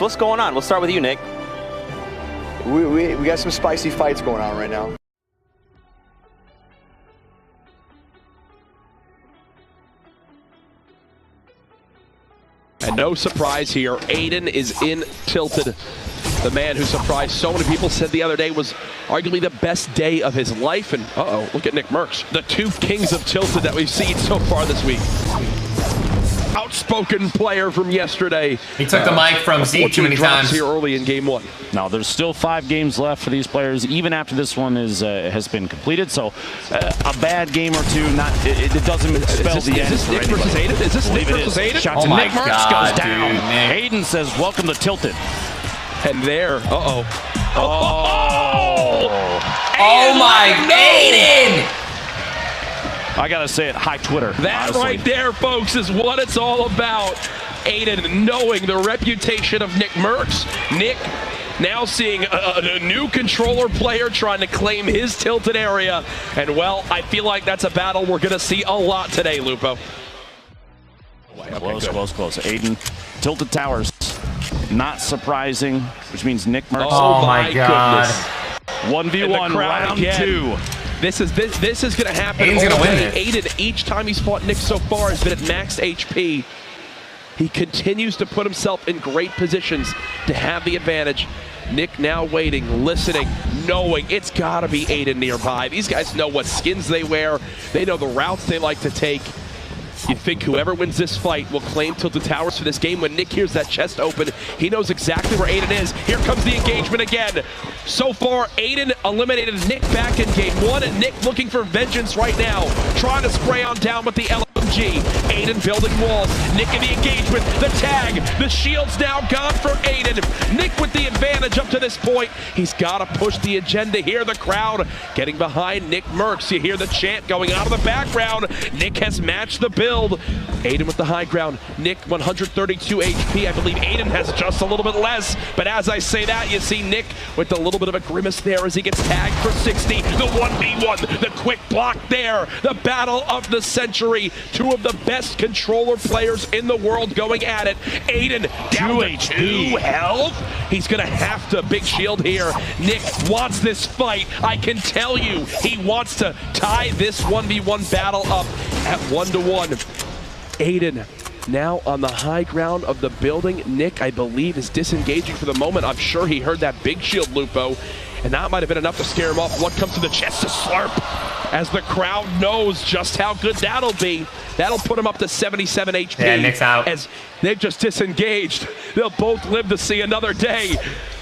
what's going on? We'll start with you, Nick. We got some spicy fights going on right now. And no surprise here, Aiden is in Tilted. The man who surprised so many people, said the other day was arguably the best day of his life. And look at Nick Merckx, the two kings of Tilted that we've seen so far this week. Outspoken player from yesterday. He took the mic from Zeke too many times here early in game one. Now there's still 5 games left for these players, even after this one has been completed. So a bad game or two, it doesn't spell the end. Is this Nick versus Aiden? Is this Nick versus Aiden? Shot to Nick Merckx goes down. Aiden says, "Welcome to Tilted." And there, oh my, Aiden! I gotta say it, hi Twitter. That honestly. right there, folks, is what it's all about. Aiden knowing the reputation of Nick Merckx. Nick now seeing a new controller player trying to claim his Tilted area. And well, I feel like that's a battle we're gonna see a lot today, Lupo. Close. Aiden, Tilted Towers. Not surprising, which means Nick Merckx. Oh my God. 1v1 round again. 2. This is going to happen. Aiden's going to win it. Aiden, each time he's fought Nick so far, has been at max HP. He continues to put himself in great positions to have the advantage. Nick now waiting, listening, knowing it's got to be Aiden nearby. These guys know what skins they wear. They know the routes they like to take. You think whoever wins this fight will claim Tilted Towers for this game. When Nick hears that chest open, he knows exactly where Aiden is. Here comes the engagement again. So far, Aiden eliminated Nick back in game 1, and Nick looking for vengeance right now. Trying to spray on down with the LMG. Aiden building walls. Nick in the engagement. The tag. The shield's now gone for Aiden. Nick with the advantage up to this point. He's got to push the agenda here. The crowd getting behind Nick Merckx. You hear the chant going out of the background. Nick has matched the build. Aiden with the high ground. Nick 132 HP. I believe Aiden has just a little bit less. But as I say that, you see Nick with a little bit of a grimace there as he gets tagged for 60. The 1v1, the quick block there. The battle of the century. Two of the best controller players in the world going at it. Aiden down to 2 health. He's going to have to big shield here. Nick wants this fight. I can tell you, he wants to tie this 1v1 battle up at 1-1. Aiden now on the high ground of the building. Nick, I believe, is disengaging for the moment. I'm sure he heard that big shield, Lupo, and that might have been enough to scare him off. What comes to the chest to slurp as the crowd knows just how good that'll be. That'll put him up to 77 HP. Yeah, Nick's out. As they've just disengaged. They'll both live to see another day.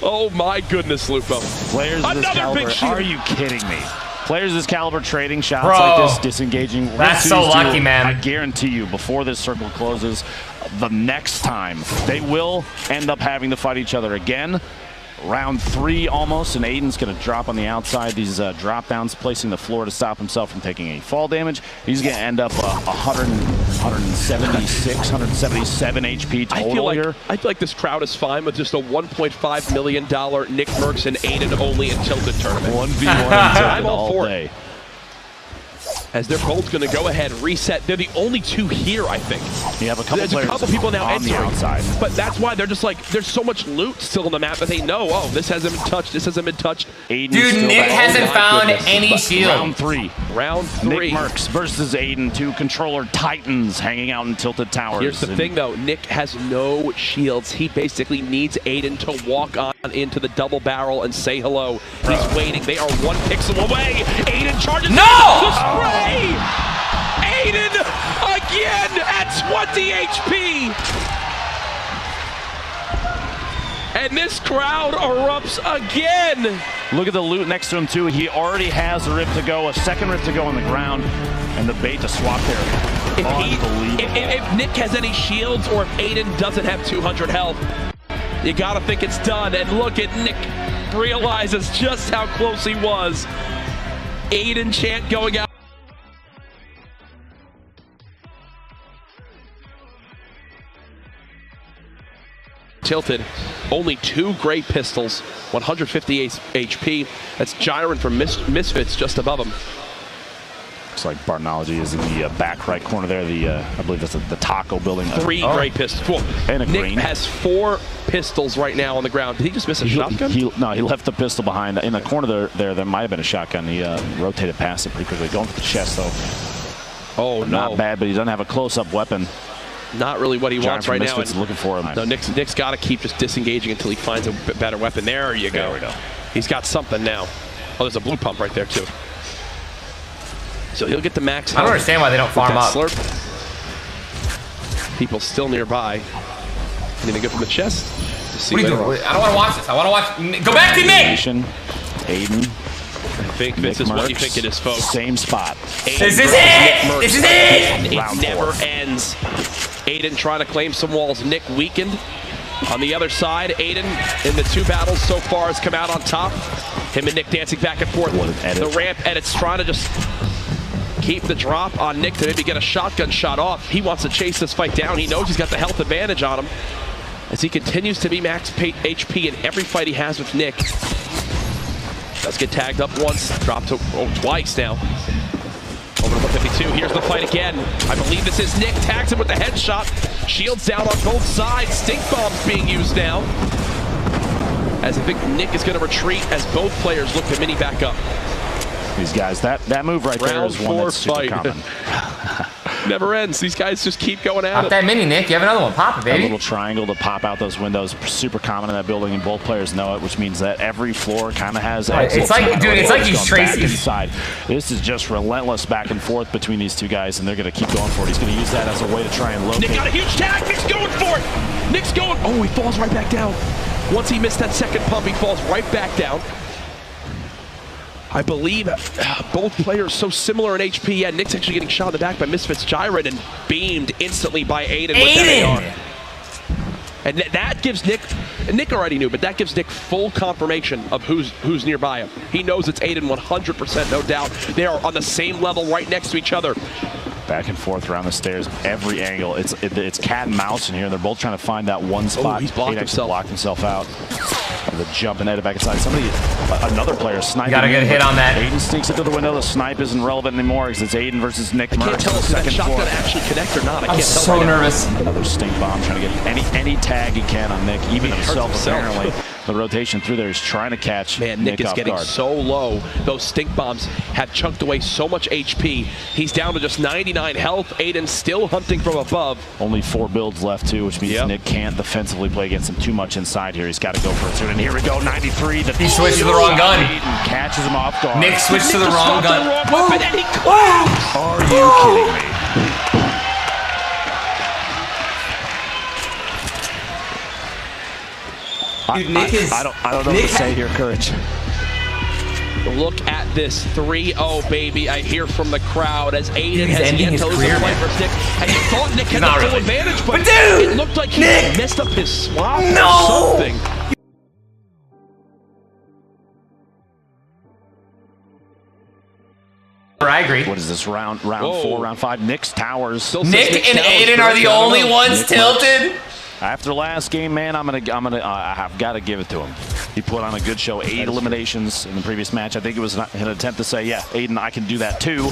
Oh my goodness, Lupo. Players of this caliber, big shield. are you kidding me? Players of this caliber trading shots like this, disengaging. That's so lucky, man. I guarantee you, before this circle closes, the next time, they will end up having to fight each other again. Round 3 almost, and Aiden's going to drop on the outside. These drop downs, placing the floor to stop himself from taking any fall damage. He's going to end up 176, 177 HP total here. I feel like this crowd is fine with just a $1.5 million Nick Merckx and Aiden only in Tilted tournament. 1v1 I'm all for day. it. As they're both going to go ahead, reset. They're the only two here, I think. You have a couple There's players a couple people now on the outside. But that's why they're just like, there's so much loot still on the map that they know, oh, this hasn't been touched, this hasn't been touched. Dude, Nick hasn't found any shield. Round 3. Round 3. Nick Merckx versus Aiden, 2 controller titans hanging out in Tilted Towers. Here's the thing, though. Nick has no shields. He basically needs Aiden to walk on into the double barrel and say hello. He's waiting. They are 1 pixel away. Aiden charges. No! The spray! Aiden again at 20 HP. And this crowd erupts again. Look at the loot next to him, too. He already has a rip to go, a second rip to go on the ground, and the bait to swap there. If Nick has any shields or if Aiden doesn't have 200 health, you got to think it's done. And look at Nick realizes just how close he was. Aiden chant going out. Tilted, only 2 great pistols, 158 HP. That's Gyron from Misfits just above him. Looks like Barnology is in the back right corner there. I believe that's the taco building. 3 great pistols. Cool. And a Nick green. has 4 pistols right now on the ground. Did he just miss a shotgun? No, he left the pistol behind. In the corner there might have been a shotgun. He rotated past it pretty quickly. Going for the chest, though. Oh, no. Not bad, but he doesn't have a close-up weapon. Not really what he wants right now. Looking for him. No, Nick's got to keep just disengaging until he finds a better weapon. There you go. There we go. He's got something now. Oh, there's a blue pump right there, too. So he'll get the max health. I don't understand why they don't farm up. Slurp. People still nearby. Anything good from the chest? What are you doing? I don't want to watch this. I want to watch. Go back to Nick! Aiden. I think this is what you think it is, folks. Same spot. This is it! This is it! It never ends. Aiden trying to claim some walls. Nick weakened. On the other side, Aiden in the 2 battles so far has come out on top. Him and Nick dancing back and forth. The ramp edits trying to just keep the drop on Nick to maybe get a shotgun shot off. He wants to chase this fight down. He knows he's got the health advantage on him as he continues to be max HP in every fight he has with Nick. Does get tagged up once, dropped to twice now. Over to 152. Here's the fight again. I believe this is Nick. Tags him with the headshot. Shields down on both sides. Stink bombs being used now. As I think Nick is going to retreat as both players look to mini back up. These guys, that move right there is one that's super common. Never ends. These guys just keep going at it. Pop that mini, Nick. You have another one. Pop it, baby. That little triangle to pop out those windows, super common in that building, and both players know it, which means that every floor kind of has. It's like, dude, it's like he's tracing his side. This is just relentless back and forth between these 2 guys, and they're going to keep going for it. He's going to use that as a way to try and locate. Nick got a huge tag. Nick's going for it. Nick's going. Oh, he falls right back down. Once he missed that second pump, he falls right back down. I believe both players so similar in HP. Yeah, Nick's actually getting shot in the back by Misfits Gyred and beamed instantly by Aiden. With that AR. And that gives Nick already knew, but that gives Nick full confirmation of who's nearby him. He knows it's Aiden 100%, no doubt. They are on the same level right next to each other. Back and forth around the stairs, every angle. It's cat and mouse in here. They're both trying to find that one spot. Oh, he's blocked himself. Blocked himself out. The jump and edit back inside. Another player sniping. Gotta get a hit on that. Aiden sneaks into the window. The snipe isn't relevant anymore because it's Aiden versus Nick. I can't tell if that shotgun actually connect or not. I can't tell. I'm so nervous. Another stink bomb trying to get any tag he can on Nick, even himself apparently. The rotation through there, he's trying to catch Man, Nick is getting so low. Those stink bombs have chunked away so much HP. He's down to just 99 health. Aiden still hunting from above. Only 4 builds left too, which means Nick can't defensively play against him too much inside here. He's got to go for it soon. And here we go, 93. He switched to the wrong gun. Aiden catches him off guard. Nick switched to the wrong gun. And he claps. Are you kidding me? Dude, Nick is. I don't know what to say here, Courage. Look at this 3-0, baby. I hear from the crowd as Aiden He's has ending yet his to lose career, a fight versus Nick. And he thought Nick had the full really. advantage, but dude, it looked like he Nick, messed up his swap or no. something. I agree. What is this, round 4, round 5? Nick's towers. Nick and Aiden are the only ones tilted. After last game, man, I've got to give it to him. He put on a good show. 8 eliminations in the previous match. I think it was an attempt to say, yeah, Aiden, I can do that too.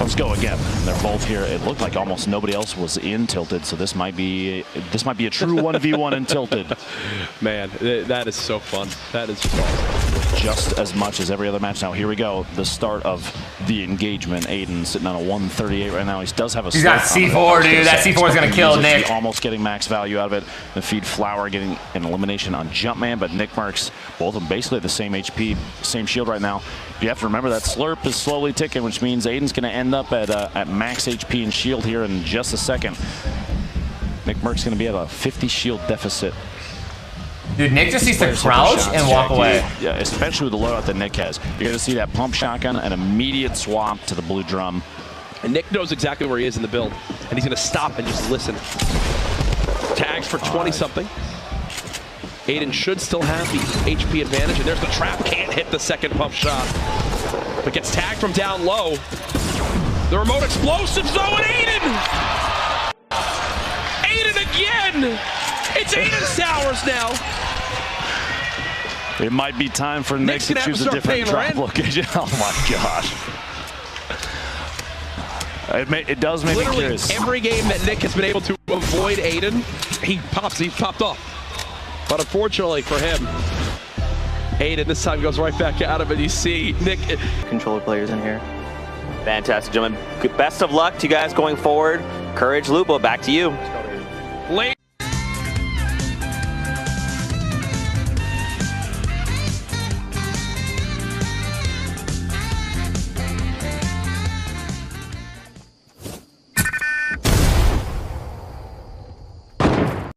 Let's go again. And they're both here. It looked like almost nobody else was in Tilted, so this might be a true 1v1 in Tilted. Man, that is so fun. That is just awesome. Just as much as every other match. Now here we go. The start of the engagement. Aiden sitting on a 138 right now. He does have a. He's got C4, dude. That C4 is gonna kill Nick. Almost getting max value out of it. The feed Flower getting an elimination on Jumpman, but Nick marks both of them basically the same HP, same shield right now. You have to remember that Slurp is slowly ticking, which means Aiden's going to end up at max HP and shield here in just a second. Nick Merck's going to be at a 50 shield deficit. Dude, Nick just needs to crouch and walk away. Yeah, especially with the loadout that Nick has. You're going to see that pump shotgun, an immediate swap to the blue drum. And Nick knows exactly where he is in the build, and he's going to stop and just listen. Tags for 20-something. Aiden should still have the HP advantage, and there's the trap. Can't hit the second pump shot, but gets tagged from down low. The remote explosives, though, and Aiden! Aiden again! It's Aiden's towers now. It might be time for Nick to choose a different drop location. Oh my gosh. It does make me curious. Every game that Nick has been able to avoid Aiden, he's popped off. But unfortunately for him, Aiden this time goes right back at him, and you see Nick. Controller players in here. Fantastic, gentlemen. Best of luck to you guys going forward. Courage, Lupo, back to you. Late